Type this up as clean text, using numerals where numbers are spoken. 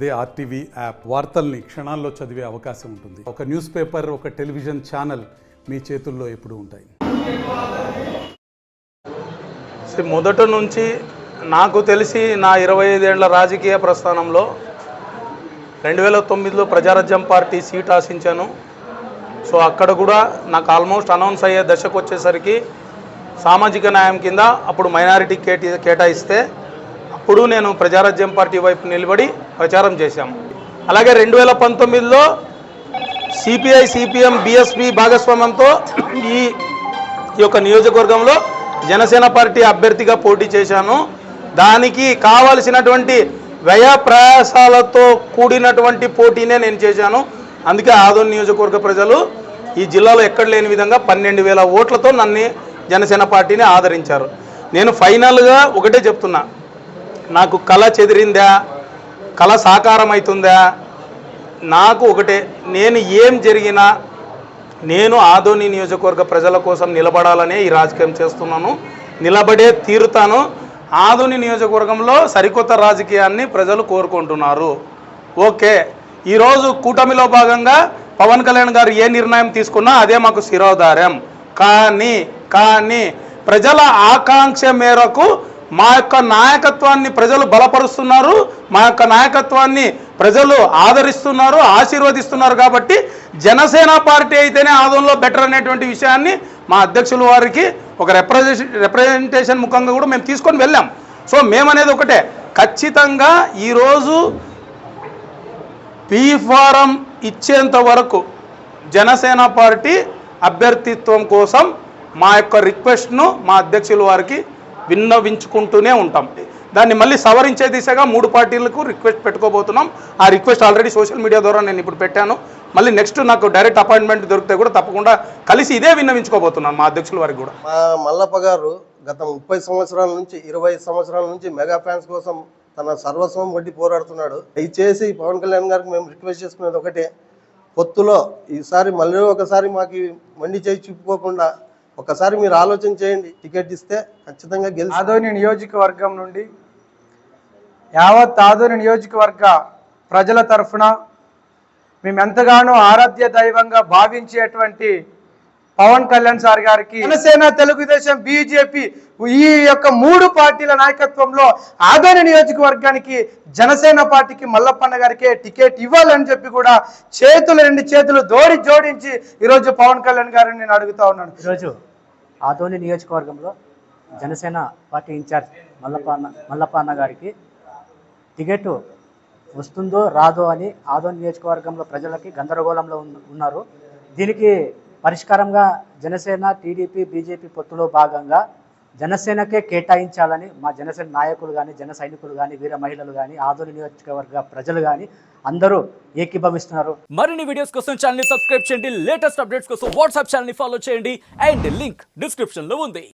అదే RTV app వార్తల్ని క్షణాల్లో చదివే అవకాశం ఉంటుంది. ఒక న్యూస్ పేపర్, ఒక టెలివిజన్ ఛానల్ మీ చేతుల్లో ఎప్పుడూ ఉంటాయి. మొదటి నుంచి నాకు తెలిసి నా 25 ఏళ్ల రాజకీయ ప్రస్థానంలో 2009లో ప్రజారాజ్యం పార్టీ సీట్ ఆశించాను. సో అక్కడ కూడా నాకు ఆల్మోస్ట్ అనౌన్స్ అయ్యే దశకు వచ్చేసరికి సామాజిక న్యాయం కింద అప్పుడు మైనారిటీ కేటాయిస్తే అప్పుడు నేను ప్రజారాజ్యం పార్టీ వైపు నిలబడి ప్రచారం చేశాము. అలాగే 2019లో సిపిఐ సిపిఎం బిఎస్పి భాగస్వామ్యంతో ఈ యొక్క నియోజకవర్గంలో జనసేన పార్టీ అభ్యర్థిగా పోటీ చేశాను. దానికి కావలసినటువంటి వ్యయ ప్రయాసాలతో కూడినటువంటి పోటీనే నేను చేశాను. అందుకే ఆదోని నియోజకవర్గ ప్రజలు ఈ జిల్లాలో ఎక్కడ లేని విధంగా 12,000 ఓట్లతో నన్ను జనసేన పార్టీని ఆదరించారు. నేను ఫైనల్గా ఒకటే చెప్తున్నా, నాకు కళ చెదిరిందా, కళ సాకారం అవుతుందా, నాకు ఒకటే, నేను ఏం జరిగినా నేను ఆదోని నియోజకవర్గ ప్రజల కోసం నిలబడాలనే ఈ రాజకీయం చేస్తున్నాను, నిలబడే తీరుతాను. ఆదోని నియోజకవర్గంలో సరికొత్త రాజకీయాన్ని ప్రజలు కోరుకుంటున్నారు. ఓకే, ఈరోజు కూటమిలో భాగంగా పవన్ కళ్యాణ్ గారు ఏ నిర్ణయం తీసుకున్నా అదే మాకు శిరోధార్యం. కానీ ప్రజల ఆకాంక్ష మేరకు మా యొక్క నాయకత్వాన్ని ప్రజలు బలపరుస్తున్నారు, మా యొక్క నాయకత్వాన్ని ప్రజలు ఆదరిస్తున్నారు, ఆశీర్వదిస్తున్నారు. కాబట్టి జనసేన పార్టీ అయితేనే ఆదోన్లో బెటర్ అనేటువంటి విషయాన్ని మా అధ్యక్షుల వారికి ఒక రిప్రజెంటేషన్ ముఖంగా కూడా మేము తీసుకొని వెళ్ళాం. సో మేమనేది ఒకటే, ఖచ్చితంగా ఈరోజు పీ ఫారం ఇచ్చేంత వరకు జనసేన పార్టీ అభ్యర్థిత్వం కోసం మా యొక్క రిక్వెస్ట్ను మా అధ్యక్షుల వారికి విన్నవించుకుంటూనే ఉంటాం. దాన్ని మళ్ళీ సవరించే దిశగా 3 పార్టీలకు రిక్వెస్ట్ పెట్టుకోబోతున్నాం. ఆ రిక్వెస్ట్ ఆల్రెడీ సోషల్ మీడియా ద్వారా నేను ఇప్పుడు పెట్టాను. మళ్ళీ నెక్స్ట్ నాకు డైరెక్ట్ అపాయింట్మెంట్ దొరికితే కూడా తప్పకుండా కలిసి ఇదే విన్నవించుకోబోతున్నాను మా అధ్యక్షుల వారికి కూడా. మా మల్లప్ప గారు గత 30 సంవత్సరాల నుంచి 20 సంవత్సరాల నుంచి మెగా ఫ్యాన్స్ కోసం తన సర్వస్వం వడ్డీ పోరాడుతున్నాడు. దయచేసి పవన్ కళ్యాణ్ గారికి మేము రిక్వెస్ట్ చేసుకునేది ఒకటే, పొత్తులో ఈసారి మళ్ళీ ఒకసారి మాకు మండి చేయి చూపుకోకుండా ఒకసారి మీరు ఆలోచన చేయండి. టికెట్ ఇస్తే ఖచ్చితంగా గెలిచి ఆదోని నియోజకవర్గం నుండి యావత్ ఆదోని నియోజకవర్గ ప్రజల తరఫున మేము ఎంతగానో ఆరాధ్య దైవంగా భావించేటువంటి పవన్ కళ్యాణ్ సార్ గారికి, జనసేన, తెలుగుదేశం, బీజేపీ ఈ యొక్క 3 పార్టీల నాయకత్వంలో ఆదోని నియోజకవర్గానికి జనసేన పార్టీకి మల్లప్పన్న గారికి టికెట్ ఇవ్వాలని చెప్పి కూడా రెండు చేతులు జోడించి ఈరోజు పవన్ కళ్యాణ్ గారిని నేను అడుగుతా ఉన్నాను. ఈరోజు ఆదోని నియోజకవర్గంలో జనసేన పార్టీ ఇన్ఛార్జ్ మల్లప్ప అన్న గారికి టికెట్ వస్తుందో రాదో అని ఆదోని నియోజకవర్గంలో ప్రజలకి గందరగోళంలో ఉన్నారు. దీనికి పరిష్కారంగా జనసేన, టీడీపీ, బీజేపీ పొత్తులో భాగంగా జనసేనకే కేటాయించాలని మా జనసేన నాయకులు కానీ, జన సైనికులు కానీ, వీర మహిళలు కానీ, ఆదోని నియోజకవర్గ ప్రజలు కానీ అందరూ ఏకీభవిస్తున్నారు. మరిన్ని వీడియోస్ కోసం ఛానల్ ని సబ్స్క్రైబ్ చేయండి. లేటెస్ట్ అప్డేట్స్ కోసం వాట్సాప్ ఛానల్ ని ఫాలో చేయండి. అండ్ లింక్ డిస్క్రిప్షన్ లో ఉంది.